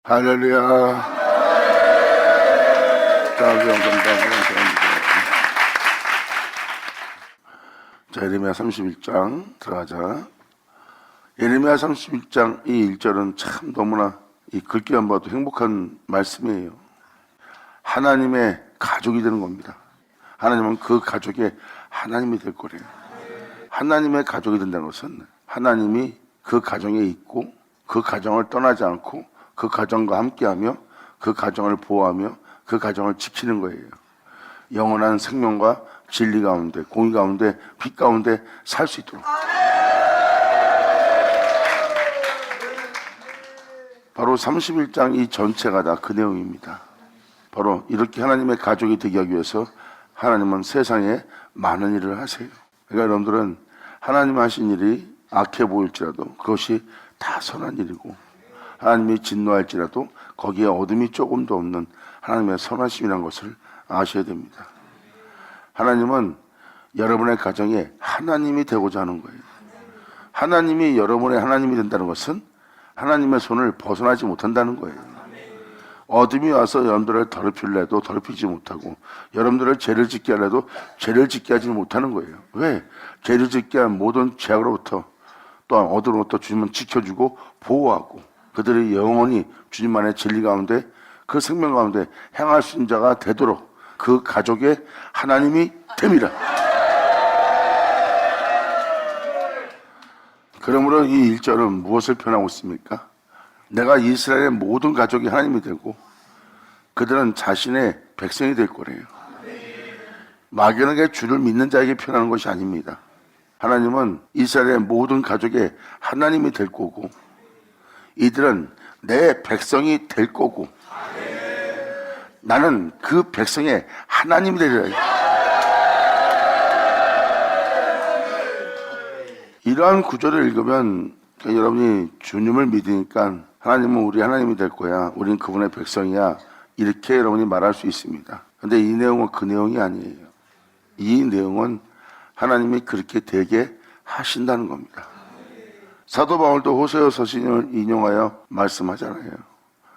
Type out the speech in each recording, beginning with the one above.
할렐루야. 자, 예레미야 31장 들어가자. 예레미야 31장 이 1절은 참 너무나 이 글귀만 봐도 행복한 말씀이에요. 하나님의 가족이 되는 겁니다. 하나님은 그 가족의 하나님이 될 거래요. 하나님의 가족이 된다는 것은 하나님이 그 가정에 있고 그 가정을 떠나지 않고 그 가정과 함께하며 그 가정을 보호하며 그 가정을 지키는 거예요. 영원한 생명과 진리 가운데, 공의 가운데, 빛 가운데 살 수 있도록. 바로 31장 이 전체가 다 그 내용입니다. 바로 이렇게 하나님의 가족이 되기 위해서 하나님은 세상에 많은 일을 하세요. 그러니까 여러분들은 하나님 하신 일이 악해 보일지라도 그것이 다 선한 일이고, 하나님이 진노할지라도 거기에 어둠이 조금도 없는 하나님의 선하심이라는 것을 아셔야 됩니다. 하나님은 여러분의 가정에 하나님이 되고자 하는 거예요. 하나님이 여러분의 하나님이 된다는 것은 하나님의 손을 벗어나지 못한다는 거예요. 어둠이 와서 여러분들을 더럽히려 해도 더럽히지 못하고, 여러분들을 죄를 짓게 하려도 죄를 짓게 하지 못하는 거예요. 왜? 죄를 짓게 한 모든 죄악으로부터, 또한 어둠으로부터 주님은 지켜주고 보호하고, 그들이 영원히 주님만의 진리 가운데 그 생명 가운데 행할 수 있는 자가 되도록 그 가족의 하나님이 됩니다. 그러므로 이 1절은 무엇을 표현하고 있습니까? 내가 이스라엘의 모든 가족이 하나님이 되고 그들은 자신의 백성이 될 거래요. 막연하게 주를 믿는 자에게 표현하는 것이 아닙니다. 하나님은 이스라엘의 모든 가족의 하나님이 될 거고 이들은 내 백성이 될 거고 나는 그 백성의 하나님이 되리라. 이러한 구절을 읽으면 여러분이 주님을 믿으니까 하나님은 우리 하나님이 될 거야, 우린 그분의 백성이야, 이렇게 여러분이 말할 수 있습니다. 근데 이 내용은 그 내용이 아니에요. 이 내용은 하나님이 그렇게 되게 하신다는 겁니다. 사도 바울도 호세아서 서신을 인용하여 말씀하잖아요.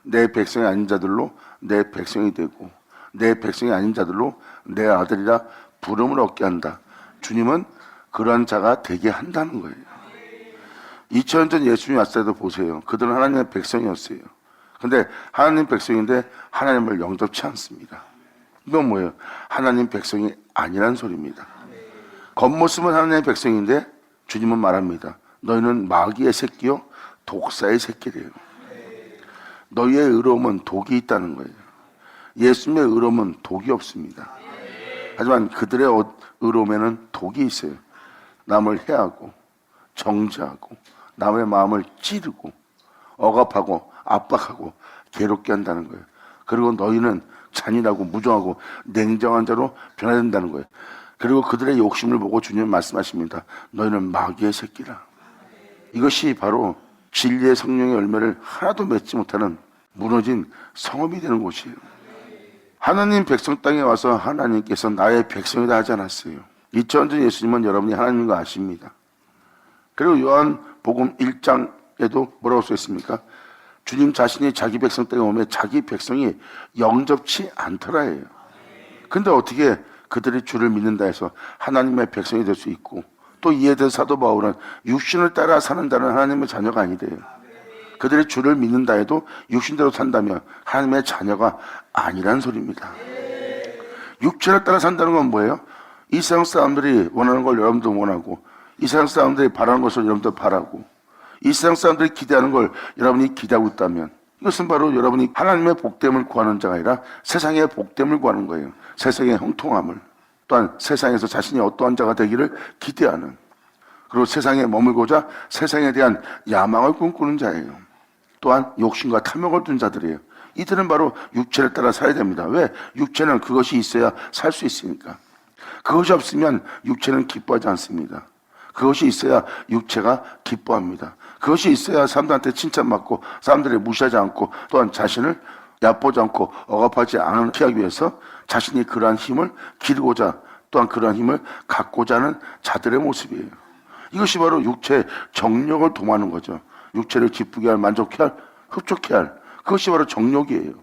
내 백성이 아닌 자들로 내 백성이 되고 내 백성이 아닌 자들로 내 아들이라 부름을 얻게 한다. 주님은 그러한 자가 되게 한다는 거예요. 2000년 전 예수님이 왔을 때도 보세요. 그들은 하나님의 백성이었어요. 근데 하나님 백성인데 하나님을 영접치 않습니다. 이건 뭐예요? 하나님 백성이 아니란 소리입니다. 겉모습은 하나님의 백성인데 주님은 말합니다. 너희는 마귀의 새끼요 독사의 새끼래요. 너희의 의로움은 독이 있다는 거예요. 예수님의 의로움은 독이 없습니다. 하지만 그들의 의로움에는 독이 있어요. 남을 해하고 정죄하고 남의 마음을 찌르고 억압하고 압박하고 괴롭게 한다는 거예요. 그리고 너희는 잔인하고 무정하고 냉정한 자로 변해야 된다는 거예요. 그리고 그들의 욕심을 보고 주님은 말씀하십니다. 너희는 마귀의 새끼라. 이것이 바로 진리의 성령의 열매를 하나도 맺지 못하는 무너진 성읍이 되는 곳이에요. 하나님 백성 땅에 와서 하나님께서 나의 백성이다 하지 않았어요. 2000년 전 예수님은 여러분이 하나님인 거 아십니다. 그리고 요한복음 1장에도 뭐라고 써있습니까? 주님 자신이 자기 백성 땅에 오면 자기 백성이 영접치 않더라예요. 근데 어떻게 그들이 주를 믿는다 해서 하나님의 백성이 될 수 있고, 또 이에 대해서 사도 바울은 육신을 따라 사는 자는 하나님의 자녀가 아니래요. 그들이 주를 믿는다 해도 육신대로 산다면 하나님의 자녀가 아니란 소리입니다. 육체를 따라 산다는 건 뭐예요? 이 세상 사람들이 원하는 걸 여러분도 원하고, 이 세상 사람들이 바라는 것을 여러분도 바라고, 이 세상 사람들이 기대하는 걸 여러분이 기대하고 있다면 이것은 바로 여러분이 하나님의 복됨을 구하는 자가 아니라 세상의 복됨을 구하는 거예요. 세상의 형통함을, 또한 세상에서 자신이 어떠한 자가 되기를 기대하는, 그리고 세상에 머물고자 세상에 대한 야망을 꿈꾸는 자예요. 또한 욕심과 탐욕을 둔 자들이에요. 이들은 바로 육체를 따라 살아야 됩니다. 왜? 육체는 그것이 있어야 살 수 있으니까. 그것이 없으면 육체는 기뻐하지 않습니다. 그것이 있어야 육체가 기뻐합니다. 그것이 있어야 사람들한테 칭찬받고 사람들이 무시하지 않고, 또한 자신을 얕보지 않고 억압하지 않게 하기 위해서 자신이 그러한 힘을 기르고자, 또한 그러한 힘을 갖고자 하는 자들의 모습이에요. 이것이 바로 육체의 정력을 도모하는 거죠. 육체를 기쁘게 할, 만족해 할, 흡족해 할 그것이 바로 정욕이에요.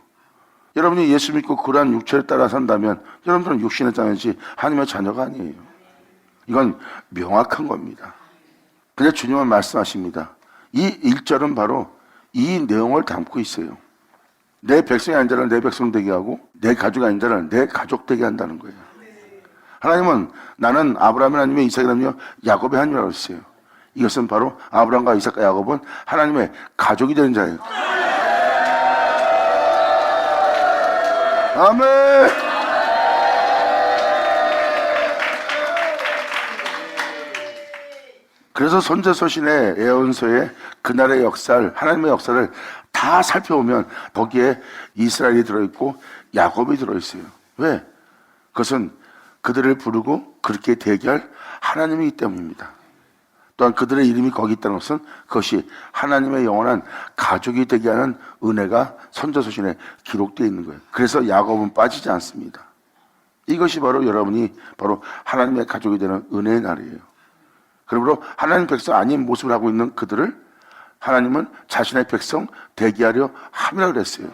여러분이 예수 믿고 그러한 육체를 따라 산다면 여러분들은 육신의 자녀지 하나님의 자녀가 아니에요. 이건 명확한 겁니다. 근데 주님은 말씀하십니다. 이 1절은 바로 이 내용을 담고 있어요. 내 백성이 아닌 자를 내 백성 되게 하고 내 가족이 아닌 자를 내 가족 되게 한다는 거예요. 하나님은 나는 아브라함의 하나님의 이삭의 하나님이요 야곱의 하나님이라고 했어요. 이것은 바로 아브라함과 이삭과 야곱은 하나님의 가족이 되는 자예요. 아멘. 그래서 선지서신의 예언서에 그날의 역사를 하나님의 역사를 다 살펴보면 거기에 이스라엘이 들어있고 야곱이 들어있어요. 왜? 그것은 그들을 부르고 그렇게 대기할 하나님이기 때문입니다. 또한 그들의 이름이 거기 있다는 것은 그것이 하나님의 영원한 가족이 되게 하는 은혜가 선지서신에 기록되어 있는 거예요. 그래서 야곱은 빠지지 않습니다. 이것이 바로 여러분이 바로 하나님의 가족이 되는 은혜의 날이에요. 그러므로 하나님 백성 아닌 모습을 하고 있는 그들을 하나님은 자신의 백성 대기하려 함이라고 그랬어요.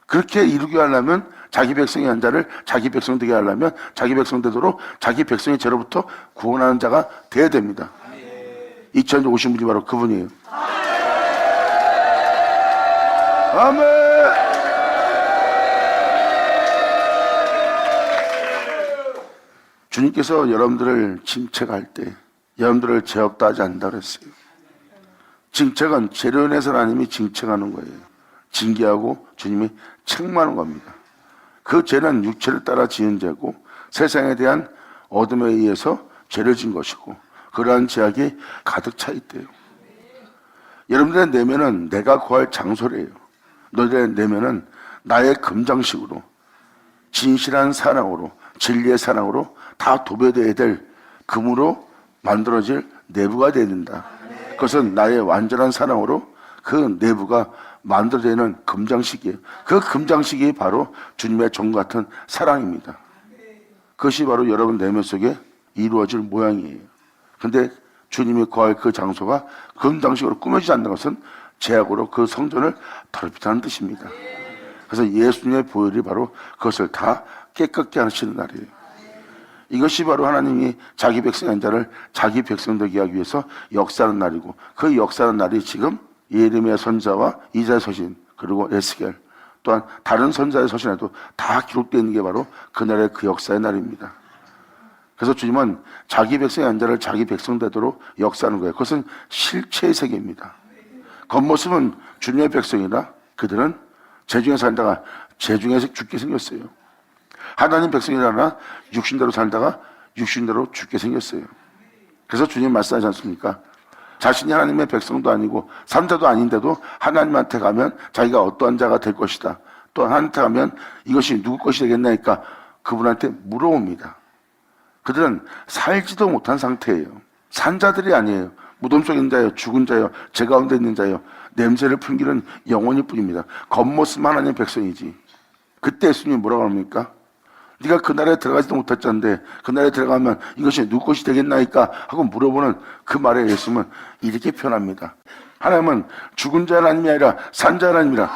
그렇게 이루게 하려면 자기 백성의 한 자를 자기 백성 되게 하려면 자기 백성 되도록 자기 백성의 죄로부터 구원하는 자가 돼야 됩니다. 2000년 오신 분이 바로 그분이에요. 아멘. 주님께서 여러분들을 징책할 때 여러분들을 죄 없다 하지 않는다 그랬어요. 징책은 죄로 인해서 하나님이 징책하는 거예요. 징계하고 주님이 책망하는 겁니다. 그 죄는 육체를 따라 지은 죄고 세상에 대한 어둠에 의해서 죄를 진 것이고 그러한 죄악이 가득 차 있대요. 여러분들의 내면은 내가 거할 장소래요. 너희들의 내면은 나의 금장식으로 진실한 사랑으로 진리의 사랑으로 다 도배되어야 될 금으로 만들어질 내부가 되어야 된다. 그것은 나의 완전한 사랑으로 그 내부가 만들어지는 금장식이에요. 그 금장식이 바로 주님의 종 같은 사랑입니다. 그것이 바로 여러분 내면 속에 이루어질 모양이에요. 근데 주님이 거할 그 장소가 금장식으로 꾸며지지 않는 것은 죄악으로 그 성전을 더럽히다는 뜻입니다. 그래서 예수님의 보혈이 바로 그것을 다 깨끗게 하시는 날이에요. 이것이 바로 하나님이 자기 백성의 자를 자기 백성 되게 하기 위해서 역사하는 날이고 그 역사하는 날이 지금 예레미야 선지자와 이사야 서신 그리고 에스겔 또한 다른 선지자의 서신에도 다 기록되어 있는 게 바로 그날의 그 역사의 날입니다. 그래서 주님은 자기 백성의 한 자를 자기 백성 되도록 역사하는 거예요. 그것은 실체의 세계입니다. 겉모습은 주님의 백성이라 그들은 죄중에 살다가 죄중에서 죽게 생겼어요. 하나님 백성이라나 육신대로 살다가 육신대로 죽게 생겼어요. 그래서 주님 말씀하지 않습니까? 자신이 하나님의 백성도 아니고 산자도 아닌데도 하나님한테 가면 자기가 어떠한 자가 될 것이다. 또 하나님한테 가면 이것이 누구 것이 되겠나니까 그분한테 물어옵니다. 그들은 살지도 못한 상태예요. 산자들이 아니에요. 무덤 속에 있는 자예요. 죽은 자예요. 제 가운데 있는 자예요. 냄새를 풍기는 영혼일 뿐입니다. 겉모습 하나님의 백성이지. 그때 예수님이 뭐라고 합니까? 네가 그날에 들어가지도 못했잖는데 그날에 들어가면 이것이 누구 것이 되겠나이까 하고 물어보는 그 말에 예수님은 이렇게 표현합니다. 하나님은 죽은 자 하나님이 아니라 산 자 하나님이라.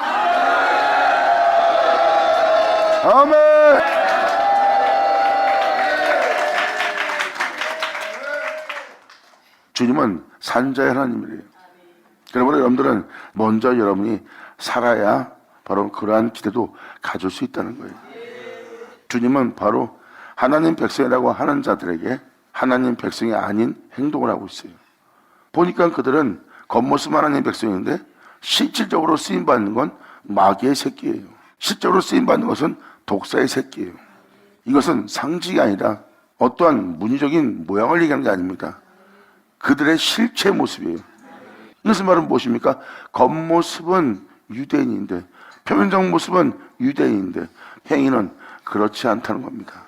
아멘. 주님은 산 자의 하나님이래요. 그러므로 여러분들은 먼저 여러분이 살아야 바로 그러한 기대도 가질 수 있다는 거예요. 주님은 바로 하나님 백성이라고 하는 자들에게 하나님 백성이 아닌 행동을 하고 있어요. 보니까 그들은 겉모습 하나님 백성인데 실질적으로 쓰임받는 건 마귀의 새끼예요. 실적으로 쓰임받는 것은 독사의 새끼예요. 이것은 상징이 아니라 어떠한 문의적인 모양을 얘기하는 게 아닙니다. 그들의 실체 모습이에요. 이것은 말은 무엇입니까? 겉모습은 유대인인데 표면적 모습은 유대인인데 행위는 그렇지 않다는 겁니다.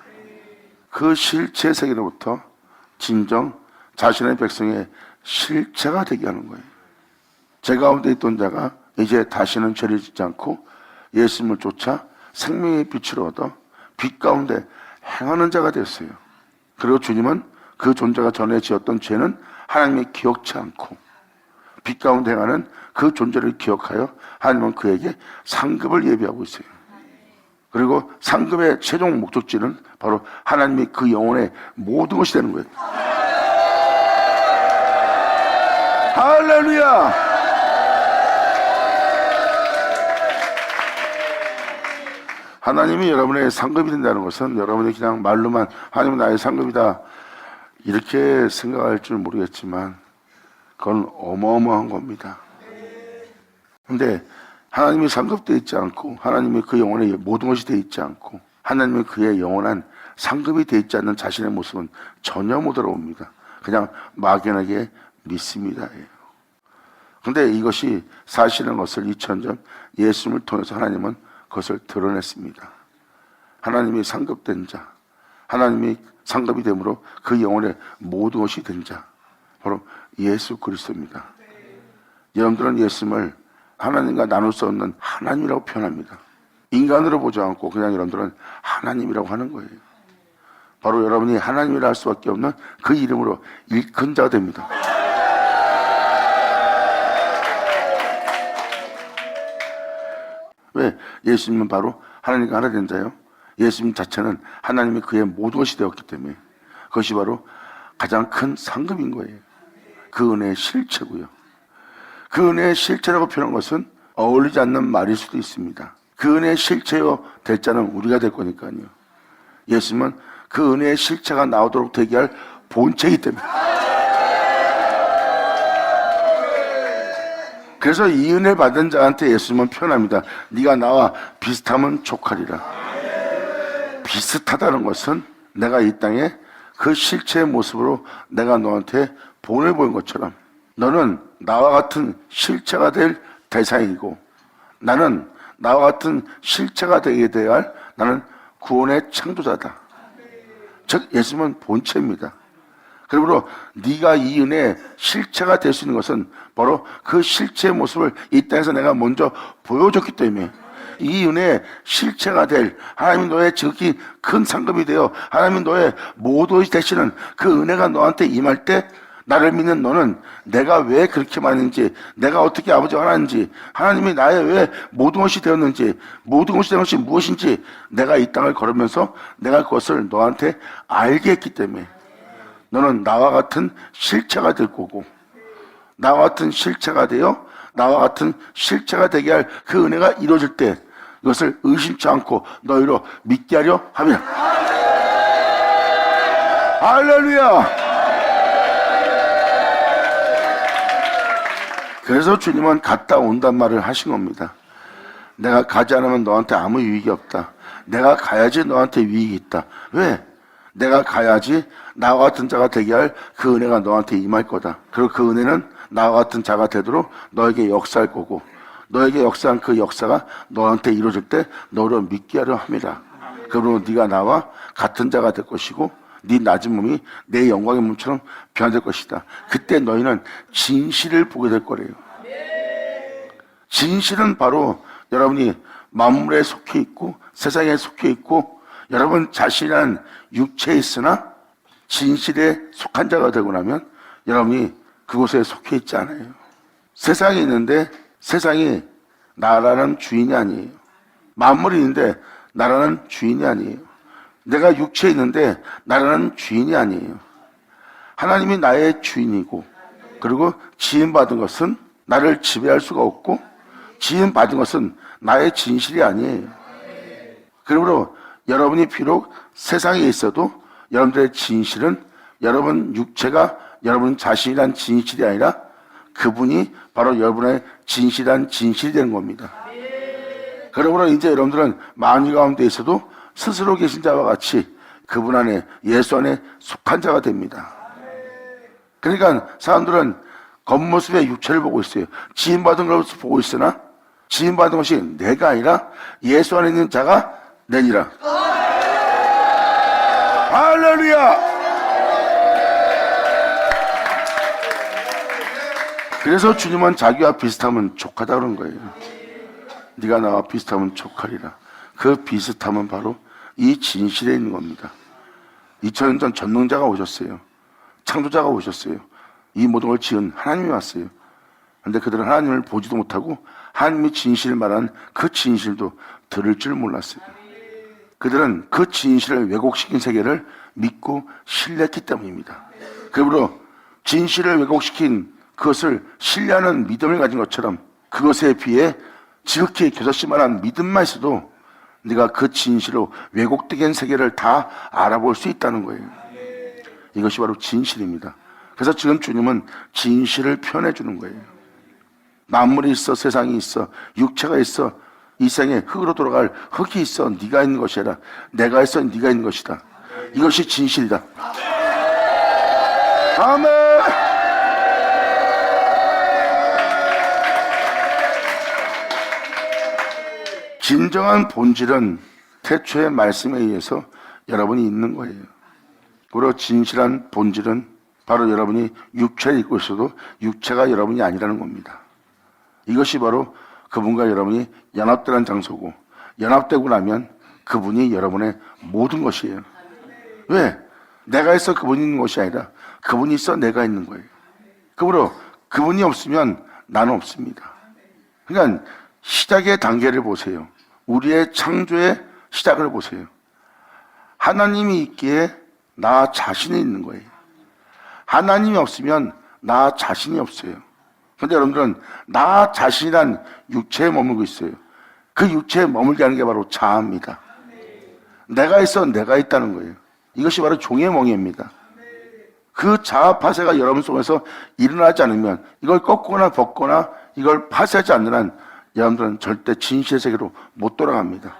그 실체 세계로부터 진정 자신의 백성의 실체가 되게 하는 거예요. 제 가운데 있던 자가 이제 다시는 죄를 짓지 않고 예수님을 쫓아 생명의 빛을 얻어 빛 가운데 행하는 자가 됐어요. 그리고 주님은 그 존재가 전에 지었던 죄는 하나님이 기억치 않고 빛 가운데 행하는 그 존재를 기억하여 하나님은 그에게 상급을 예비하고 있어요. 그리고 상급의 최종 목적지는 바로 하나님이 그 영혼의 모든 것이 되는 거예요. 할렐루야! 하나님이 여러분의 상급이 된다는 것은 여러분이 그냥 말로만 하나님은 나의 상급이다 이렇게 생각할 줄 모르겠지만 그건 어마어마한 겁니다. 근데 하나님이 상급되어 있지 않고 하나님이 그 영혼의 모든 것이 되어 있지 않고 하나님이 그의 영원한 상급이 되어 있지 않는 자신의 모습은 전혀 못 알아봅니다. 그냥 막연하게 믿습니다. 근데 이것이 사실인 것을 2000년 예수님을 통해서 하나님은 그것을 드러냈습니다. 하나님이 상급된 자, 하나님이 상급이 되므로 그 영혼의 모든 것이 된 자, 바로 예수 그리스도입니다. 여러분들은 예수님을 하나님과 나눌 수 없는 하나님이라고 표현합니다. 인간으로 보지 않고 그냥 여러분들은 하나님이라고 하는 거예요. 바로 여러분이 하나님이라 할 수밖에 없는 그 이름으로 일큰 자가 됩니다. 왜? 예수님은 바로 하나님과 하나 된 자예요. 예수님 자체는 하나님이 그의 모든 것이 되었기 때문에 그것이 바로 가장 큰 상급인 거예요. 그 은혜의 실체고요. 그 은혜의 실체라고 표현한 것은 어울리지 않는 말일 수도 있습니다. 그 은혜의 실체요 될 자는 우리가 될 거니까요. 예수님은 그 은혜의 실체가 나오도록 되게 할 본체이기 때문에. 그래서 이 은혜 받은 자한테 예수님은 표현합니다. 네가 나와 비슷하면 족하리라. 비슷하다는 것은 내가 이 땅에 그 실체의 모습으로 내가 너한테 본을 보인 것처럼 너는 나와 같은 실체가 될 대상이고 나는 나와 같은 실체가 되게 돼야 할 나는 구원의 창조자다. 즉 예수님은 본체입니다. 그러므로 네가 이 은혜의 실체가 될 수 있는 것은 바로 그 실체의 모습을 이 땅에서 내가 먼저 보여줬기 때문에 이 은혜의 실체가 될 하나님이 너의 지극히 큰 상급이 되어 하나님이 너의 모든 것이 되시는 그 은혜가 너한테 임할 때 나를 믿는 너는 내가 왜 그렇게 많은지 내가 어떻게 아버지가 하나인지 하나님이 나의 왜 모든 것이 되었는지 모든 것이 된 것이 무엇인지 내가 이 땅을 걸으면서 내가 그것을 너한테 알게 했기 때문에 너는 나와 같은 실체가 될 거고 나와 같은 실체가 되어 나와 같은 실체가 되게 할 그 은혜가 이루어질 때 이것을 의심치 않고 너희로 믿게 하려 함이라. 할렐루야. 그래서 주님은 갔다 온단 말을 하신 겁니다. 내가 가지 않으면 너한테 아무 유익이 없다. 내가 가야지 너한테 유익이 있다. 왜? 내가 가야지 나와 같은 자가 되게 할 그 은혜가 너한테 임할 거다. 그리고 그 은혜는 나와 같은 자가 되도록 너에게 역사할 거고 너에게 역사한 그 역사가 너한테 이루어질 때 너를 믿게 하려 함이라. 그러므로 네가 나와 같은 자가 될 것이고 네 낮은 몸이 내 영광의 몸처럼 변화될 것이다. 그때 너희는 진실을 보게 될 거래요. 진실은 바로 여러분이 만물에 속해 있고 세상에 속해 있고 여러분 자신이란 육체에 있으나 진실에 속한 자가 되고 나면 여러분이 그곳에 속해 있지 않아요. 세상에 있는데 세상이 나라는 주인이 아니에요. 만물이 있는데 나라는 주인이 아니에요. 내가 육체에 있는데 나라는 주인이 아니에요. 하나님이 나의 주인이고 그리고 지음받은 것은 나를 지배할 수가 없고 지음받은 것은 나의 진실이 아니에요. 그러므로 여러분이 비록 세상에 있어도 여러분들의 진실은 여러분 육체가 여러분 자신이란 진실이 아니라 그분이 바로 여러분의 진실한 진실이 되는 겁니다. 그러므로 이제 여러분들은 만유 가운데 있어도 스스로 계신 자와 같이 그분 안에 예수 안에 속한 자가 됩니다. 그러니까 사람들은 겉모습의 육체를 보고 있어요. 지음받은 것을 보고 있으나 지음받은 것이 내가 아니라 예수 안에 있는 자가 내니라. 할렐루야. 그래서 주님은 자기와 비슷하면 족하다 그런 거예요. 네가 나와 비슷하면 족하리라. 그 비슷함은 바로 이 진실에 있는 겁니다. 2000년 전 전능자가 오셨어요. 창조자가 오셨어요. 이 모든 걸 지은 하나님이 왔어요. 그런데 그들은 하나님을 보지도 못하고 하나님이 진실을 말하는 그 진실도 들을 줄 몰랐어요. 그들은 그 진실을 왜곡시킨 세계를 믿고 신뢰했기 때문입니다. 그러므로 진실을 왜곡시킨 그것을 신뢰하는 믿음을 가진 것처럼 그것에 비해 지극히 겨자씨만한 믿음만 있어도 네가 그 진실로 왜곡된 세계를 다 알아볼 수 있다는 거예요. 이것이 바로 진실입니다. 그래서 지금 주님은 진실을 표현해 주는 거예요. 만물이 있어, 세상이 있어, 육체가 있어, 이 생에 흙으로 돌아갈 흙이 있어, 네가 있는 것이 아니라 내가 있어, 네가 있는 것이다. 이것이 진실이다. 아멘. 진정한 본질은 태초의 말씀에 의해서 여러분이 있는 거예요. 그리고 진실한 본질은 바로 여러분이 육체를 입고 있어도 육체가 여러분이 아니라는 겁니다. 이것이 바로 그분과 여러분이 연합되는 장소고, 연합되고 나면 그분이 여러분의 모든 것이에요. 왜? 내가 있어 그분이 있는 것이 아니라 그분이 있어 내가 있는 거예요. 그러므로 그분이 없으면 나는 없습니다. 그러니까 시작의 단계를 보세요. 우리의 창조의 시작을 보세요. 하나님이 있기에 나 자신이 있는 거예요. 하나님이 없으면 나 자신이 없어요. 그런데 여러분들은 나 자신이란 육체에 머물고 있어요. 그 육체에 머물게 하는 게 바로 자아입니다. 내가 있어 내가 있다는 거예요. 이것이 바로 종의 멍에입니다. 그 자아 파쇄가 여러분 속에서 일어나지 않으면, 이걸 꺾거나 벗거나 이걸 파쇄하지 않는 한 여러분들은 절대 진실의 세계로 못 돌아갑니다.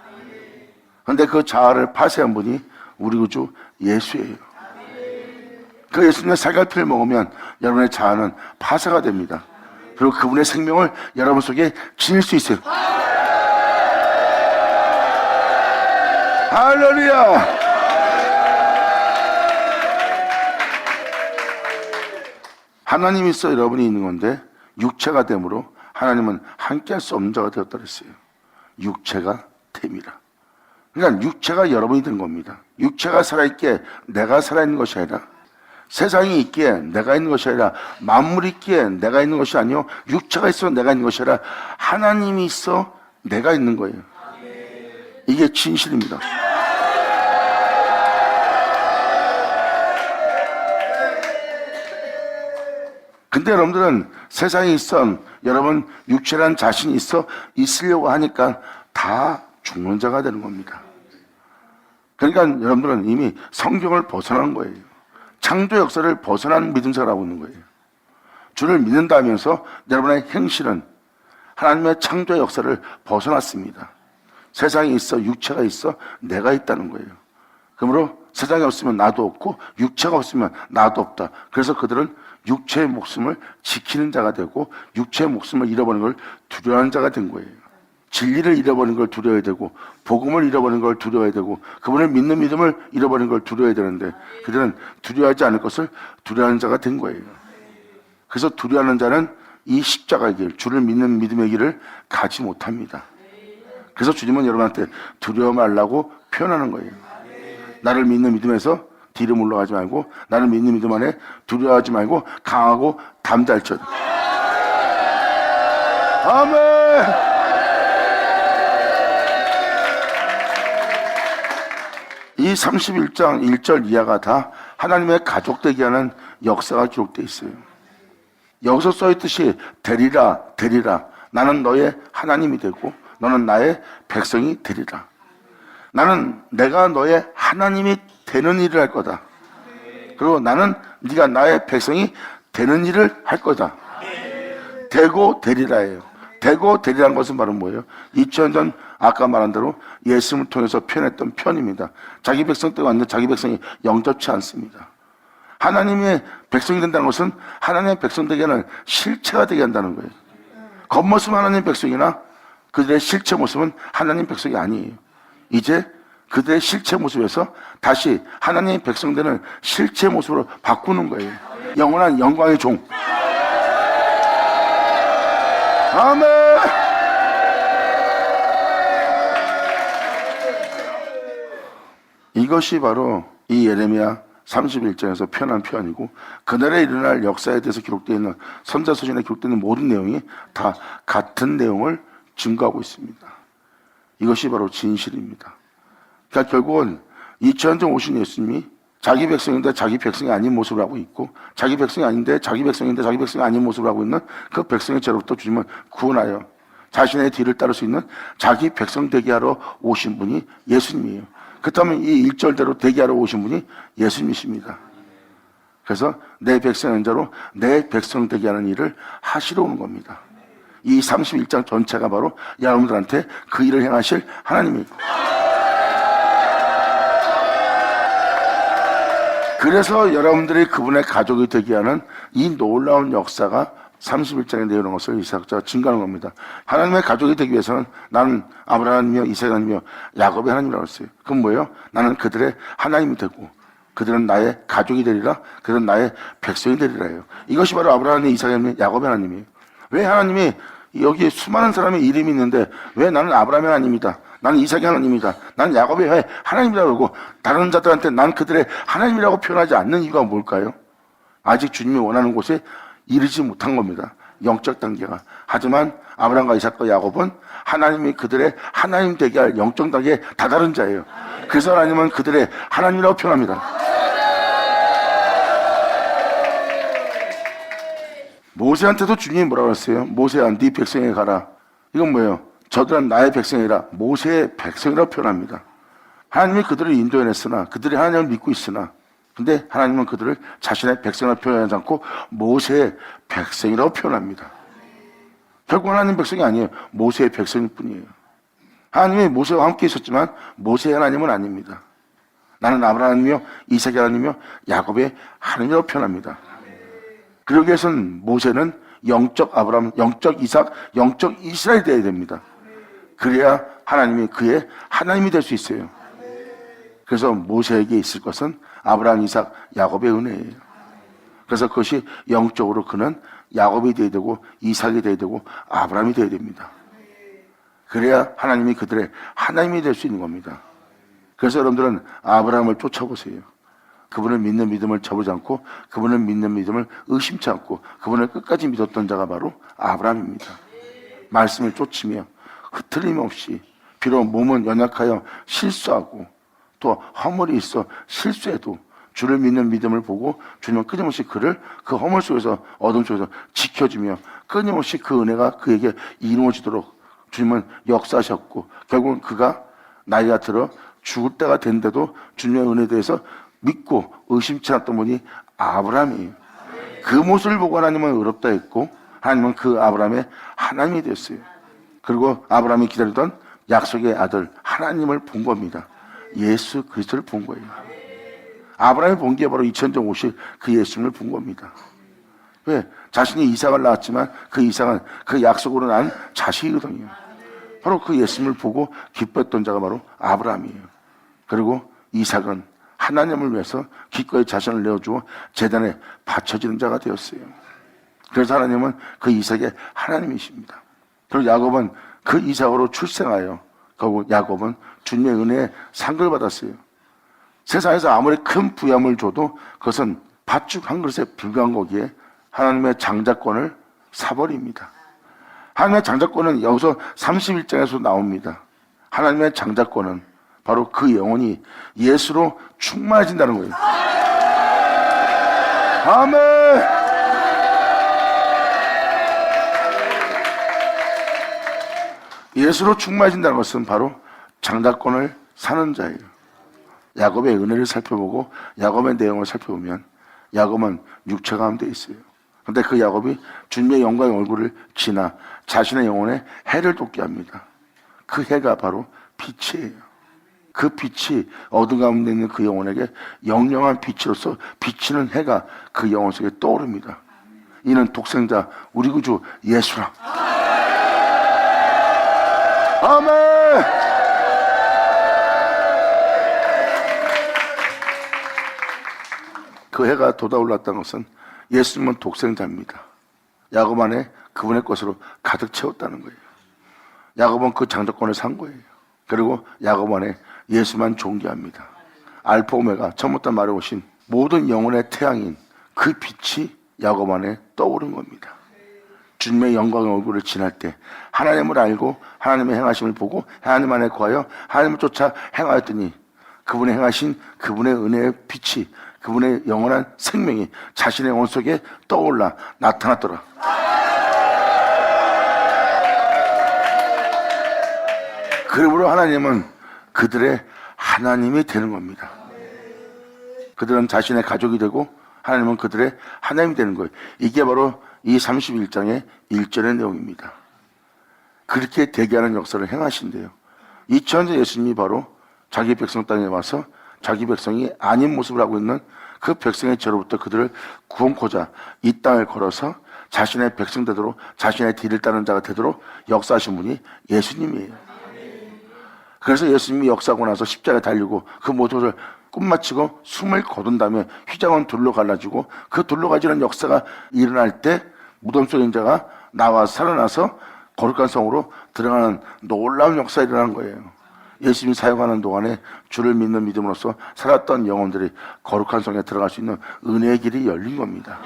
그런데 그 자아를 파쇄한 분이 우리 구주 예수예요. 그 예수님의 살갈피를 먹으면 여러분의 자아는 파쇄가 됩니다. 그리고 그분의 생명을 여러분 속에 지닐 수 있어요. 할렐루야. 하나님이 있어 여러분이 있는 건데 육체가 됨으로 하나님은 함께할 수 없는 자가 되었다 그랬어요. 육체가 됨이라. 그러니까 육체가 여러분이 된 겁니다. 육체가 살아있기에 내가 살아있는 것이 아니라, 세상이 있기에 내가 있는 것이 아니라, 만물이 있기에 내가 있는 것이 아니요 육체가 있어 내가 있는 것이 아니라 하나님이 있어 내가 있는 거예요. 이게 진실입니다. 근데 여러분들은 세상에 있어, 여러분 육체란 자신이 있어 있으려고 하니까 다 죽는 자가 되는 겁니다. 그러니까 여러분들은 이미 성경을 벗어난 거예요. 창조 역사를 벗어난 믿음생활을 하고 있는 거예요. 주를 믿는다면서 여러분의 행실은 하나님의 창조 역사를 벗어났습니다. 세상에 있어, 육체가 있어, 내가 있다는 거예요. 그러므로 세상에 없으면 나도 없고 육체가 없으면 나도 없다. 그래서 그들은 육체의 목숨을 지키는 자가 되고 육체의 목숨을 잃어버리는 걸 두려워하는 자가 된 거예요. 진리를 잃어버리는 걸 두려워해야 되고 복음을 잃어버리는 걸 두려워해야 되고 그분을 믿는 믿음을 잃어버리는 걸 두려워해야 되는데 그들은 두려워하지 않을 것을 두려워하는 자가 된 거예요. 그래서 두려워하는 자는 이 십자가의 길, 주를 믿는 믿음의 길을 가지 못합니다. 그래서 주님은 여러분한테 두려워 말라고 표현하는 거예요. 나를 믿는 믿음에서 뒤로 물러가지 말고, 나를 믿는 믿음 안에 두려워하지 말고 강하고 담대할지어다. 아멘. 이 31장 1절 이하가 다 하나님의 가족 되게 하는 역사가 기록되어 있어요. 여기서 써있듯이 되리라 되리라, 나는 너의 하나님이 되고 너는 나의 백성이 되리라. 나는 내가 너의 하나님이 되는 일을 할 거다. 그리고 나는 네가 나의 백성이 되는 일을 할 거다. 되고 되리라예요. 되고 되리라는 것은 바로 뭐예요? 2000년 전 아까 말한 대로 예수님을 통해서 표현했던 표현입니다. 자기 백성 때가 왔는데 자기 백성이 영접치 않습니다. 하나님의 백성이 된다는 것은 하나님의 백성 되게 하는 실체가 되게 한다는 거예요. 겉모습은 하나님의 백성이나 그들의 실체 모습은 하나님의 백성이 아니에요. 이제 그들의 실체 모습에서 다시 하나님의 백성 되는 실체 모습으로 바꾸는 거예요. 영원한 영광의 종. 아멘. 이것이 바로 이 예레미야 31장에서 표현한 표현이고 그날에 일어날 역사에 대해서 기록되어 있는 선자서신에 기록되어 있는 모든 내용이 다 같은 내용을 증거하고 있습니다. 이것이 바로 진실입니다. 그러니까 결국은 2000년 전 오신 예수님이 자기 백성인데 자기 백성이 아닌 모습을 하고 있고 자기 백성이 아닌데 자기 백성인데 자기 백성이 아닌 모습을 하고 있는 그 백성의 죄로부터 주님은 구원하여 자신의 뒤를 따를 수 있는 자기 백성 되게 하러 오신 분이 예수님이에요. 그렇다면 이 1절대로 되게 하러 오신 분이 예수님이십니다. 그래서 내 백성인 자로 내 백성 되게 하는 일을 하시러 오는 겁니다. 이 31장 전체가 바로 여러분들한테 그 일을 행하실 하나님이에요. 그래서 여러분들이 그분의 가족이 되게 하는 이 놀라운 역사가 31장에 내려오는 것을 이사야가 증거하는 겁니다. 하나님의 가족이 되기 위해서는 나는 아브라함 하나님이며 이삭 하나님이며 야곱의 하나님이라고 했어요. 그건 뭐예요? 나는 그들의 하나님이 되고 그들은 나의 가족이 되리라, 그들은 나의 백성이 되리라 해요. 이것이 바로 아브라함 하나님, 이삭 하나님, 야곱의 하나님이에요. 왜 하나님이 여기 수많은 사람의 이름이 있는데 왜 나는 아브라함의 하나님이다, 나는 이삭의 하나님이다, 나는 야곱의 하나님이라고 그러고 다른 자들한테 난 그들의 하나님이라고 표현하지 않는 이유가 뭘까요? 아직 주님이 원하는 곳에 이르지 못한 겁니다. 영적 단계가. 하지만 아브라함과 이삭과 야곱은 하나님이 그들의 하나님 되게 할 영적 단계에 다다른 자예요. 그래서 하나님은 그들의 하나님이라고 표현합니다. 모세한테도 주님이 뭐라고 했어요? 모세야, 네 백성에게 가라. 이건 뭐예요? 저들은 나의 백성이라 모세의 백성이라고 표현합니다. 하나님이 그들을 인도해냈으나 그들이 하나님을 믿고 있으나 근데 하나님은 그들을 자신의 백성이라고 표현하지 않고 모세의 백성이라고 표현합니다. 결국 하나님 백성이 아니에요. 모세의 백성일 뿐이에요. 하나님이 모세와 함께 있었지만 모세의 하나님은 아닙니다. 나는 아브라함이며 이삭의 하나님이며 야곱의 하나님이라고 표현합니다. 그러기 위해서는 모세는 영적 아브라함, 영적 이삭, 영적 이스라엘이 되어야 됩니다. 그래야 하나님이 그의 하나님이 될 수 있어요. 그래서 모세에게 있을 것은 아브라함, 이삭, 야곱의 은혜예요. 그래서 그것이 영적으로 그는 야곱이 되어야 되고 이삭이 되어야 되고 아브라함이 되어야 됩니다. 그래야 하나님이 그들의 하나님이 될 수 있는 겁니다. 그래서 여러분들은 아브라함을 쫓아보세요. 그분을 믿는 믿음을 접지 않고 그분을 믿는 믿음을 의심치 않고 그분을 끝까지 믿었던 자가 바로 아브라함입니다. 말씀을 쫓으며 흐트림없이 비록 몸은 연약하여 실수하고 또 허물이 있어 실수해도 주를 믿는 믿음을 보고 주님은 끊임없이 그를 그 허물 속에서 어둠 속에서 지켜주며 끊임없이 그 은혜가 그에게 이루어지도록 주님은 역사하셨고 결국은 그가 나이가 들어 죽을 때가 된데도 주님의 은혜에 대해서 믿고 의심치 않았던 분이 아브라함이에요. 그 모습을 보고 하나님은 의롭다 했고 하나님은 그 아브라함의 하나님이 됐어요. 그리고 아브라함이 기다리던 약속의 아들 하나님을 본 겁니다. 예수 그리스도를 본 거예요. 아브라함이 본 게 바로 2000년 오실 그 예수님을 본 겁니다. 왜? 자신이 이삭을 낳았지만 그 이삭은 그 약속으로 난 자식이거든요. 바로 그 예수님을 보고 기뻐했던 자가 바로 아브라함이에요. 그리고 이삭은 하나님을 위해서 기꺼이 자신을 내어주어 제단에 바쳐지는 자가 되었어요. 그래서 하나님은 그 이삭의 하나님이십니다. 그리고 야곱은 그 이삭으로 출생하여 결국 야곱은 주님의 은혜에 상을 받았어요. 세상에서 아무리 큰 부양을 줘도 그것은 팥죽 한 그릇에 불과한 거기에 하나님의 장자권을 사버립니다. 하나님의 장자권은 여기서 31장에서 나옵니다. 하나님의 장자권은 바로 그 영혼이 예수로 충만해진다는 거예요. 아멘! 예수로 충만해진다는 것은 바로 장자권을 사는 자예요. 야곱의 은혜를 살펴보고 야곱의 내용을 살펴보면 야곱은 육체 가운데 있어요. 그런데 그 야곱이 주님의 영광의 얼굴을 지나 자신의 영혼에 해를 돋게 합니다. 그 해가 바로 빛이에요. 그 빛이 어둠 가운데 있는 그 영혼에게 영영한 빛으로서 비치는 해가 그 영혼 속에 떠오릅니다. 이는 독생자 우리 구주 예수라. 아멘! 그 해가 돋아올랐다는 것은 예수님은 독생자입니다. 야곱 안에 그분의 것으로 가득 채웠다는 거예요. 야곱은 그 장자권을 산 거예요. 그리고 야곱 안에 예수만 존귀합니다. 알파 오메가 처음부터 말해오신 모든 영혼의 태양인 그 빛이 야곱 안에 떠오른 겁니다. 주님의 영광의 얼굴을 지날 때 하나님을 알고 하나님의 행하심을 보고 하나님 안에 거하여 하나님을 쫓아 행하였더니 그분의 행하신 그분의 은혜의 빛이, 그분의 영원한 생명이 자신의 영혼 속에 떠올라 나타났더라. 그러므로 하나님은 그들의 하나님이 되는 겁니다. 그들은 자신의 가족이 되고 하나님은 그들의 하나님이 되는 거예요. 이게 바로 이 31장의 1절의 내용입니다. 그렇게 되게 하는 역사를 행하신대요. 2000년 예수님이 바로 자기 백성 땅에 와서 자기 백성이 아닌 모습을 하고 있는 그 백성의 죄로부터 그들을 구원코자 이 땅을 걸어서 자신의 백성 되도록, 자신의 뒤를 따르는 자가 되도록 역사하신 분이 예수님이에요. 그래서 예수님이 역사하고 나서 십자가에 달리고 그 모든 것을 끝마치고 숨을 거둔 다음에 휘장은 돌로 갈라지고 그 돌로 가지는 역사가 일어날 때 무덤 속에 있는 자가 나와 살아나서 거룩한 성으로 들어가는 놀라운 역사가 일어난 거예요. 예수님이 사역하는 동안에 주를 믿는 믿음으로써 살았던 영혼들이 거룩한 성에 들어갈 수 있는 은혜의 길이 열린 겁니다.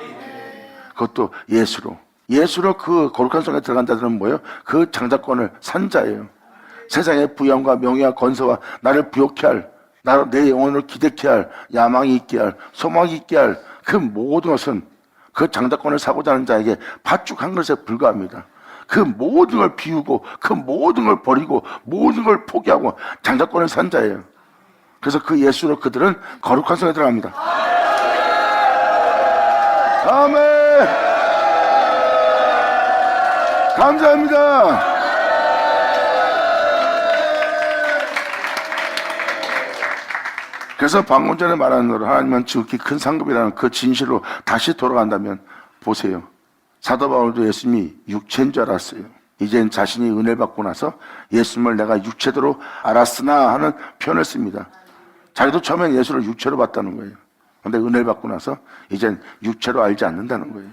그것도 예수로 그 거룩한 성에 들어간 자들은 뭐예요? 그 장자권을 산 자예요. 세상의 부양과 명예와 건설와 나를 부욕케 할, 내 영혼을 기대케 할, 야망이 있게 할, 소망이 있게 할 그 모든 것은 그 장자권을 사고자 하는 자에게 팥죽 한 그릇에 불과합니다. 그 모든 걸 비우고 그 모든 걸 버리고 모든 걸 포기하고 장자권을 산 자예요. 그래서 그 예수로 그들은 거룩한 성에 들어갑니다. 아멘. 감사합니다. 그래서 방금 전에 말한 대로 하나님은 지극히 큰 상급이라는 그 진실로 다시 돌아간다면 보세요. 사도 바울도 예수님이 육체인 줄 알았어요. 이젠 자신이 은혜를 받고 나서 예수님을 내가 육체대로 알았으나 하는 표현을 씁니다. 자기도 처음엔 예수를 육체로 봤다는 거예요. 그런데 은혜를 받고 나서 이젠 육체로 알지 않는다는 거예요.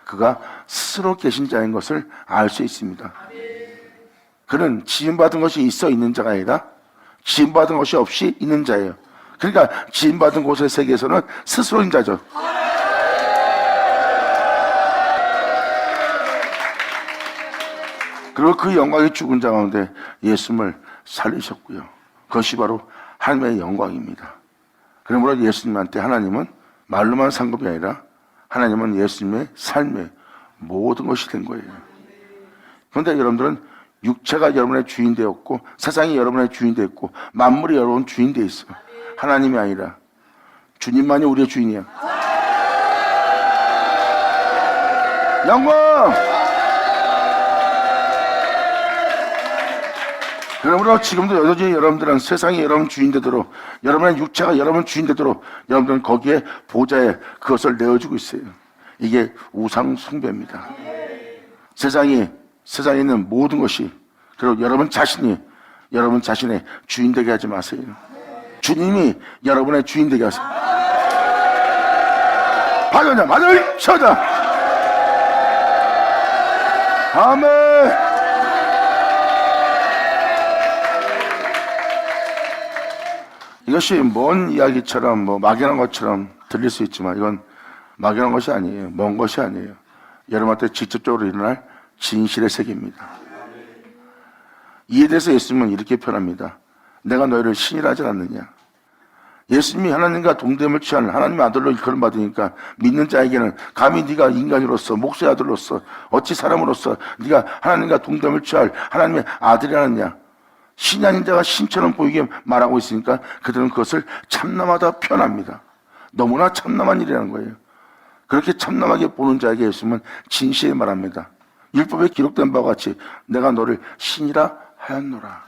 그가 스스로 계신 자인 것을 알 수 있습니다. 그는 지음받은 것이 있어 있는 자가 아니라 지음받은 것이 없이 있는 자예요. 그러니까 지음받은 곳의 세계에서는 스스로인 자죠. 그리고 그 영광이 죽은 자 가운데 예수님을 살리셨고요. 그것이 바로 하나님의 영광입니다. 그러므로 예수님한테 하나님은 말로만 산 것이 아니라 하나님은 예수님의 삶의 모든 것이 된 거예요. 그런데 여러분들은 육체가 여러분의 주인 되었고 세상이 여러분의 주인 되었고 만물이 여러분 주인 되어 있어요. 하나님이 아니라 주님만이 우리의 주인이야. 영광! 그러므로 지금도 여전히 여러분들은 세상이 여러분 주인 되도록, 여러분의 육체가 여러분 주인 되도록 여러분들은 거기에 보좌에 그것을 내어주고 있어요. 이게 우상 숭배입니다. 세상에 있는 모든 것이, 그리고 여러분 자신이 여러분 자신의 주인 되게 하지 마세요. 주님이 여러분의 주인 되게 하세요. 받으냐 받을 쳐자. 아멘. 이것이 먼 이야기처럼 막연한 것처럼 들릴 수 있지만 이건 막연한 것이 아니에요. 먼 것이 아니에요. 여러분한테 직접적으로 일어날 진실의 세계입니다. 이에 대해서 예수님은 이렇게 표현합니다. 내가 너희를 신이라 하지 않느냐. 예수님이 하나님과 동됨을 취한 하나님의 아들로 일컬음 받으니까 믿는 자에게는 감히 네가 인간으로서 목수의 아들로서 어찌 사람으로서 네가 하나님과 동됨을 취할 하나님의 아들이라느냐. 신이 아닌 자가 신처럼 보이게 말하고 있으니까 그들은 그것을 참남하다 표현합니다. 너무나 참남한 일이라는 거예요. 그렇게 참남하게 보는 자에게 예수님은 진실을 말합니다. 율법에 기록된 바와 같이 내가 너를 신이라 하였노라.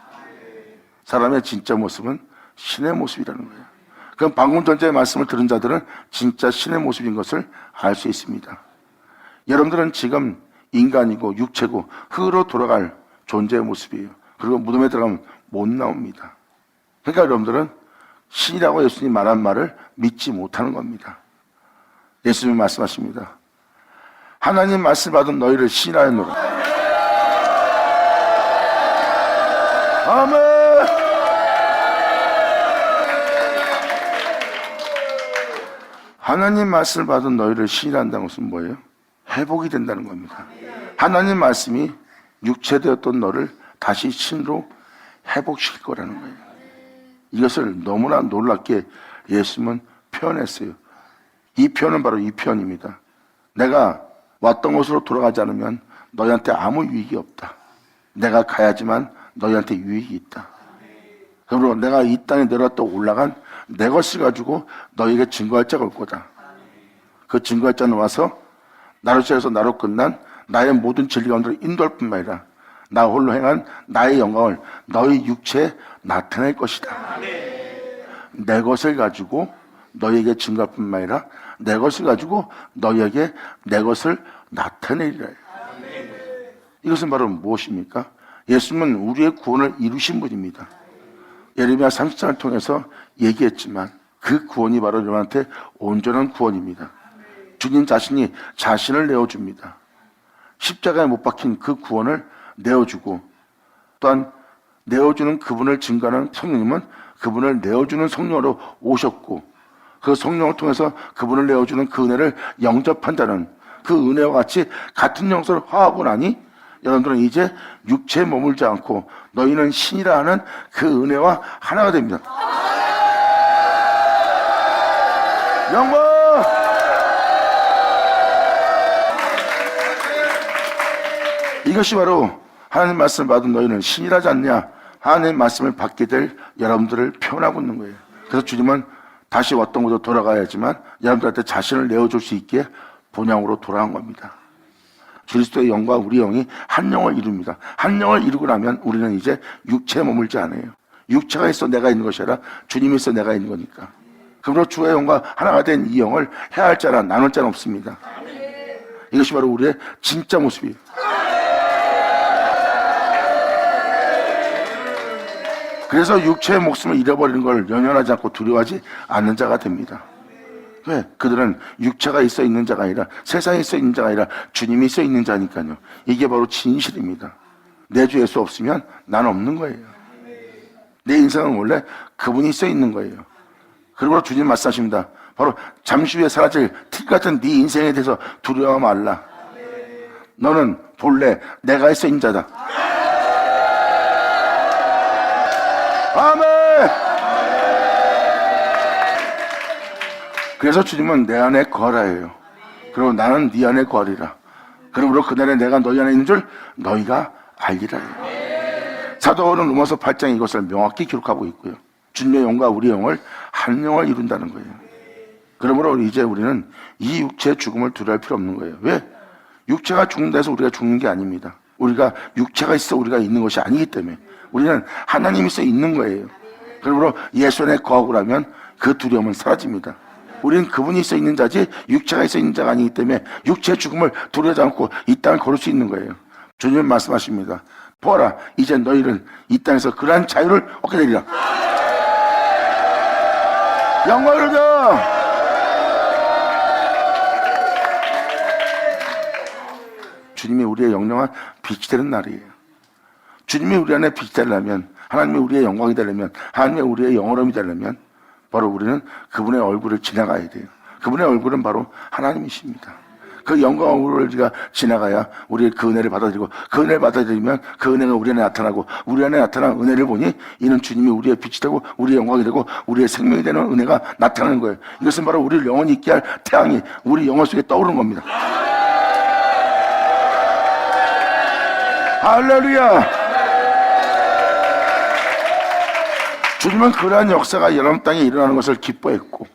사람의 진짜 모습은 신의 모습이라는 거예요. 그럼 방금 전자의 말씀을 들은 자들은 진짜 신의 모습인 것을 알 수 있습니다. 여러분들은 지금 인간이고 육체고 흙으로 돌아갈 존재의 모습이에요. 그리고 무덤에 들어가면 못 나옵니다. 그러니까 여러분들은 신이라고 예수님이 말한 말을 믿지 못하는 겁니다. 예수님이 말씀하십니다. 하나님 말씀 받은 너희를 신이라 하노라. 아멘. 하나님 말씀을 받은 너희를 신이라 한다는 것은 뭐예요? 회복이 된다는 겁니다. 하나님 말씀이 육체되었던 너를 다시 신으로 회복시킬 거라는 거예요. 이것을 너무나 놀랍게 예수님은 표현했어요. 이 표현은 바로 이 표현입니다. 내가 왔던 곳으로 돌아가지 않으면 너희한테 아무 유익이 없다. 내가 가야지만 너희한테 유익이 있다. 그러므로 내가 이 땅에 내려왔다 올라간 내 것을 가지고 너희에게 증거할 자가 올 거다. 그 증거할 자는 와서 나로 시작해서 나로 끝난 나의 모든 진리 가운데로 인도할 뿐만 아니라 나 홀로 행한 나의 영광을 너희 육체에 나타낼 것이다. 내 것을 가지고 너희에게 증거할 뿐만 아니라 내 것을 가지고 너희에게 내 것을 나타내리라. 이것은 바로 무엇입니까? 예수님은 우리의 구원을 이루신 분입니다. 예레미야 30장을 통해서 얘기했지만 그 구원이 바로 여러분한테 온전한 구원입니다. 주님 자신이 자신을 내어줍니다. 십자가에 못 박힌 그 구원을 내어주고 또한 내어주는 그분을 증거하는 성령님은 그분을 내어주는 성령으로 오셨고 그 성령을 통해서 그분을 내어주는 그 은혜를 영접한다는 그 은혜와 같이 같은 영성을 화하고 나니 여러분들은 이제 육체에 머물지 않고 너희는 신이라 하는 그 은혜와 하나가 됩니다. 영광! 이것이 바로 하나님 말씀을 받은 너희는 신이라지 않냐? 하나님 말씀을 받게 될 여러분들을 표현하고 있는 거예요. 그래서 주님은 다시 왔던 곳으로 돌아가야지만 여러분들한테 자신을 내어줄 수 있게 본향으로 돌아간 겁니다. 그리스도의 영과 우리 영이 한 영을 이룹니다. 한 영을 이루고 나면 우리는 이제 육체에 머물지 않아요. 육체가 있어 내가 있는 것이 아니라 주님이 있어 내가 있는 거니까. 그러므로 주의 영과 하나가 된 이 영을 해할 자나 나눌 자는 없습니다. 이것이 바로 우리의 진짜 모습이에요. 그래서 육체의 목숨을 잃어버리는 걸 연연하지 않고 두려워하지 않는 자가 됩니다. 왜? 그들은 육체가 있어 있는 자가 아니라 세상에 있어 있는 자가 아니라 주님이 있어 있는 자니까요. 이게 바로 진실입니다. 내 주 예수 없으면 난 없는 거예요. 내 인생은 원래 그분이 있어 있는 거예요. 그리고 주님 말씀하십니다. 바로 잠시 후에 사라질 티 같은 네 인생에 대해서 두려워 말라. 너는 본래 내가 있어 있는 자다. 아멘! 그래서 주님은 내 안에 거하라예요. 그리고 나는 네 안에 거하리라. 그러므로 그날에 내가 너희 안에 있는 줄 너희가 알리라. 사도 바울은 로마서 8장에 이것을 명확히 기록하고 있고요. 주님의 영과 우리 영을 한 영을 이룬다는 거예요. 그러므로 이제 우리는 이 육체의 죽음을 두려워할 필요 없는 거예요. 왜? 육체가 죽는다 해서 우리가 죽는 게 아닙니다. 우리가 육체가 있어 우리가 있는 것이 아니기 때문에 우리는 하나님이 있어 있는 거예요. 그러므로 예수 안에 거하고 나면 그 두려움은 사라집니다. 우리는 그분이 있어 있는 자지 육체가 있어 있는 자가 아니기 때문에 육체의 죽음을 두려워하지 않고 이 땅을 걸을 수 있는 거예요. 주님은 말씀하십니다. 보아라, 이제 너희는 이 땅에서 그러한 자유를 얻게 되리라. 영광을 줘. 주님이 우리의 영영한 빛이 되는 날이에요. 주님이 우리 안에 빛이 되려면, 하나님이 우리의 영광이 되려면, 하나님이 우리의 영원함이 되려면 바로 우리는 그분의 얼굴을 지나가야 돼요. 그분의 얼굴은 바로 하나님이십니다. 그 영광을 우리가 지나가야 우리의 그 은혜를 받아들이고 그 은혜를 받아들이면 그 은혜가 우리 안에 나타나고 우리 안에 나타난 은혜를 보니 이는 주님이 우리의 빛이 되고 우리의 영광이 되고 우리의 생명이 되는 은혜가 나타나는 거예요. 이것은 바로 우리를 영원히 있게 할 태양이 우리 영혼 속에 떠오르는 겁니다. 할렐루야! 주님은 그러한 역사가 여러분 땅에 일어나는 것을 기뻐했고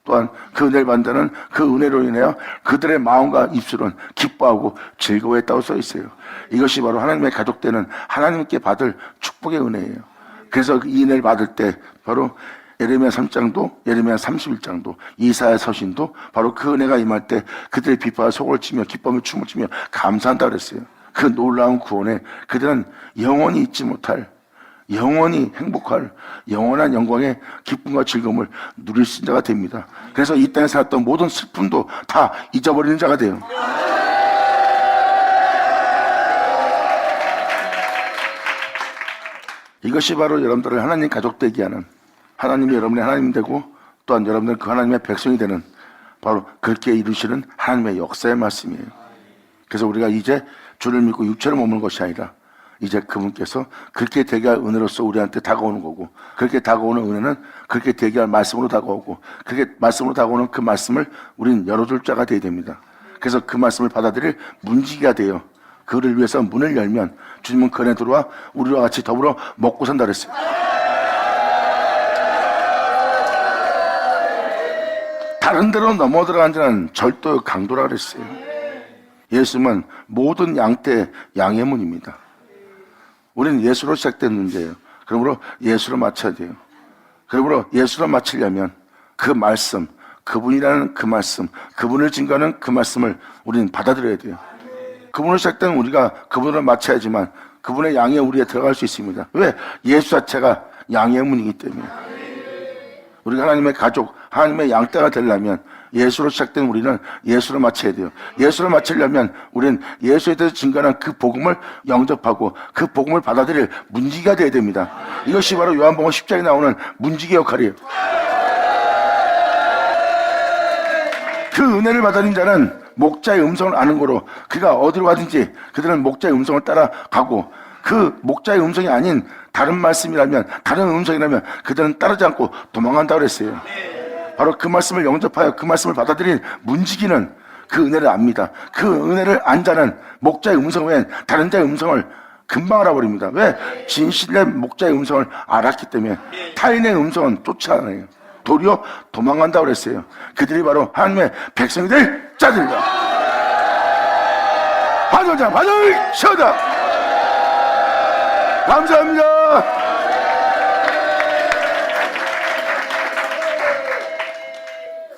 또한 그 은혜를 받는 그 은혜로 인하여 그들의 마음과 입술은 기뻐하고 즐거워했다고 써 있어요. 이것이 바로 하나님의 가족되는 하나님께 받을 축복의 은혜예요. 그래서 이 은혜를 받을 때 바로 예레미야 3장도 예레미야 31장도 이사야 서신도 바로 그 은혜가 임할 때 그들의 비파와 속을 치며 기쁨을 춤을 추며 감사한다 그랬어요. 그 놀라운 구원에 그들은 영원히 잊지 못할 영원히 행복할 영원한 영광의 기쁨과 즐거움을 누릴 수 있는 자가 됩니다. 그래서 이 땅에 살았던 모든 슬픔도 다 잊어버리는 자가 돼요. 이것이 바로 여러분들을 하나님 가족 되게 하는, 하나님이 여러분의 하나님 되고 또한 여러분들 그 하나님의 백성이 되는 바로 그렇게 이루시는 하나님의 역사의 말씀이에요. 그래서 우리가 이제 주를 믿고 육체를 머무는 것이 아니라 이제 그분께서 그렇게 되게 할 은혜로서 우리한테 다가오는 거고, 그렇게 다가오는 은혜는 그렇게 되게 할 말씀으로 다가오고, 그렇게 말씀으로 다가오는 그 말씀을 우리는 열어줄 자가 되어야 됩니다. 그래서 그 말씀을 받아들일 문지기가 돼요. 그를 위해서 문을 열면 주님은 그 안에 들어와 우리와 같이 더불어 먹고 산다 그랬어요. 다른 데로 넘어들어간 자는 절도의 강도라 그랬어요. 예수님은 모든 양떼의 양의 문입니다. 우리는 예수로 시작된 문제예요. 그러므로 예수로 맞춰야 돼요. 그러므로 예수로 맞추려면 그 말씀, 그분이라는 그 말씀, 그분을 증거하는 그 말씀을 우리는 받아들여야 돼요. 그분으로 시작된 우리가 그분으로 맞춰야지만 그분의 양에 우리가 들어갈 수 있습니다. 왜? 예수 자체가 양의 문이기 때문에. 우리가 하나님의 가족, 하나님의 양떼가 되려면 예수로 시작된 우리는 예수로 맞춰야 돼요. 예수로 맞추려면 우리는 예수에 대해서 증거하는 그 복음을 영접하고 그 복음을 받아들일 문지기가 되어야 됩니다. 이것이 바로 요한복음 10장에 나오는 문지기 역할이에요. 그 은혜를 받아들인 자는 목자의 음성을 아는 거로 그가 어디로 가든지 그들은 목자의 음성을 따라가고, 그 목자의 음성이 아닌 다른 말씀이라면, 다른 음성이라면 그들은 따르지 않고 도망간다고 그랬어요. 바로 그 말씀을 영접하여 그 말씀을 받아들인 문지기는 그 은혜를 압니다. 그 은혜를 안 자는 목자의 음성 외엔 다른 자의 음성을 금방 알아버립니다. 왜? 진실의 목자의 음성을 알았기 때문에. 타인의 음성은 쫓아내요. 도리어 도망간다고 그랬어요. 그들이 바로 하나님의 백성이 될 자들이다. 받아자, 받아셔다. 감사합니다.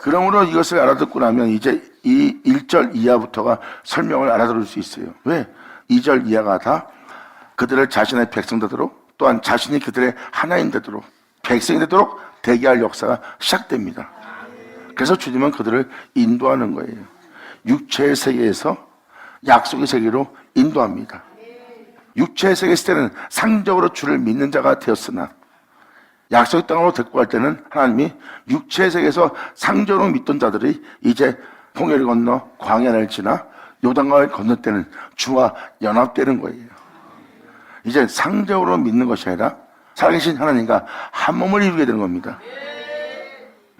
그러므로 이것을 알아듣고 나면 이제 이 1절 이하부터가 설명을 알아들을 수 있어요. 왜? 2절 이하가 다 그들을 자신의 백성 되도록, 또한 자신이 그들의 하나님 되도록, 백성이 되도록 되게 할 역사가 시작됩니다. 그래서 주님은 그들을 인도하는 거예요. 육체의 세계에서 약속의 세계로 인도합니다. 육체의 세계에 있을 때는 상적으로 주를 믿는 자가 되었으나 약속의 땅으로 데리고 갈 때는 하나님이 육체의 세계에서 상적으로 믿던 자들이 이제 홍해를 건너 광야를 지나 요단강을 건널 때는 주와 연합되는 거예요. 이제 상적으로 믿는 것이 아니라 살아계신 하나님과 한 몸을 이루게 되는 겁니다.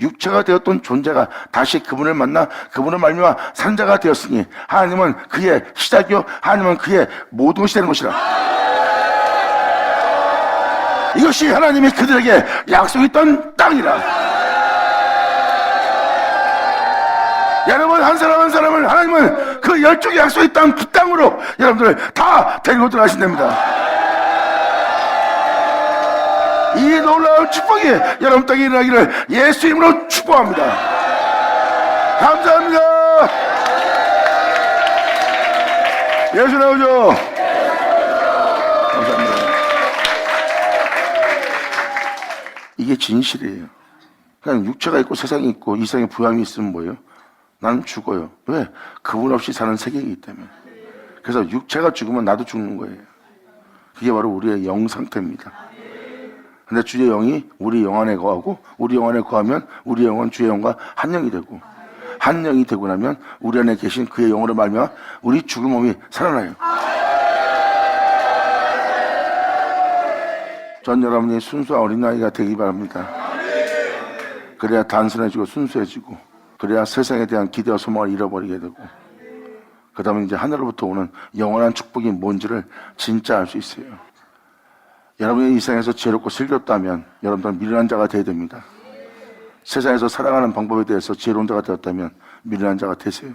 육체가 되었던 존재가 다시 그분을 만나 그분을 말미암아 산자가 되었으니 하나님은 그의 시작이요 하나님은 그의 모든 것이 되는 것이라. 이것이 하나님이 그들에게 약속했던 땅이라. 여러분, 한 사람 한 사람을 하나님은 그 열쪽의 약속했던 그 땅으로 여러분들을 다 데리고 들어가신답니다. 이 놀라운 축복이 여러분 땅에 일어나기를 예수 이름으로 축복합니다. 감사합니다. 예수 나오죠. 감사합니다. 이게 진실이에요. 그냥 육체가 있고 세상이 있고 이 세상에 부양이 있으면 뭐예요? 나는 죽어요. 왜? 그분 없이 사는 세계이기 때문에. 그래서 육체가 죽으면 나도 죽는 거예요. 그게 바로 우리의 영 상태입니다. 근데 주의 영이 우리 영 안에 거하고, 우리 영 안에 거하면 우리 영은 주의 영과 한 영이 되고, 한 영이 되고 나면 우리 안에 계신 그의 영으로 말미암아 우리 죽은 몸이 살아나요. 전 여러분이 순수한 어린아이가 되기 바랍니다. 그래야 단순해지고 순수해지고, 그래야 세상에 대한 기대와 소망을 잃어버리게 되고, 그 다음에 이제 하늘로부터 오는 영원한 축복이 뭔지를 진짜 알 수 있어요. 여러분이 이 세상에서 지혜롭고 슬기롭다면 여러분들은 미련한 자가 되어야 됩니다. 세상에서 살아가는 방법에 대해서 지혜로운 자가 되었다면 미련한 자가 되세요.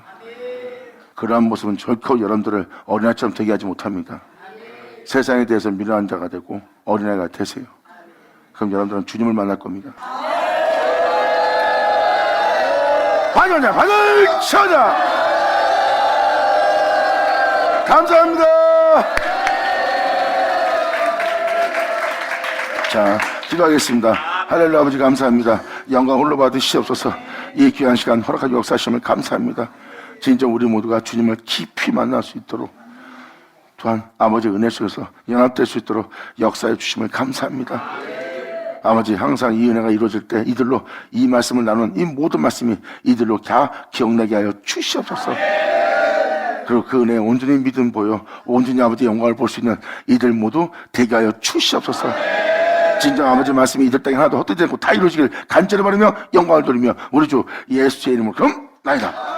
그러한 모습은 결코 여러분들을 어린아이처럼 되게 하지 못합니다. 세상에 대해서 미련한 자가 되고 어린아이가 되세요. 그럼 여러분들은 주님을 만날 겁니다. 받으자, 받으셔자. 감사합니다. 자, 기도하겠습니다. 할렐루야. 아버지 감사합니다. 영광 홀로 받으시옵소서. 이 귀한 시간 허락하고 역사하심을 감사합니다. 진짜 우리 모두가 주님을 깊이 만날 수 있도록, 또한 아버지 은혜 속에서 연합될 수 있도록 역사해 주심을 감사합니다. 아버지 항상 이 은혜가 이루어질 때 이들로 이 말씀을 나눈 이 모든 말씀이 이들로 다 기억나게 하여 주시옵소서. 그리고 그 은혜에 온전히 믿음 보여 온전히 아버지 영광을 볼 수 있는 이들 모두 되게 하여 주시옵소서. 진정 아버지 말씀이 이들 땅에 하나도 헛되지 않고 다 이루어지길 간절히 바라며 영광을 돌리며 우리 주 예수의 이름으로 그럼 나이다.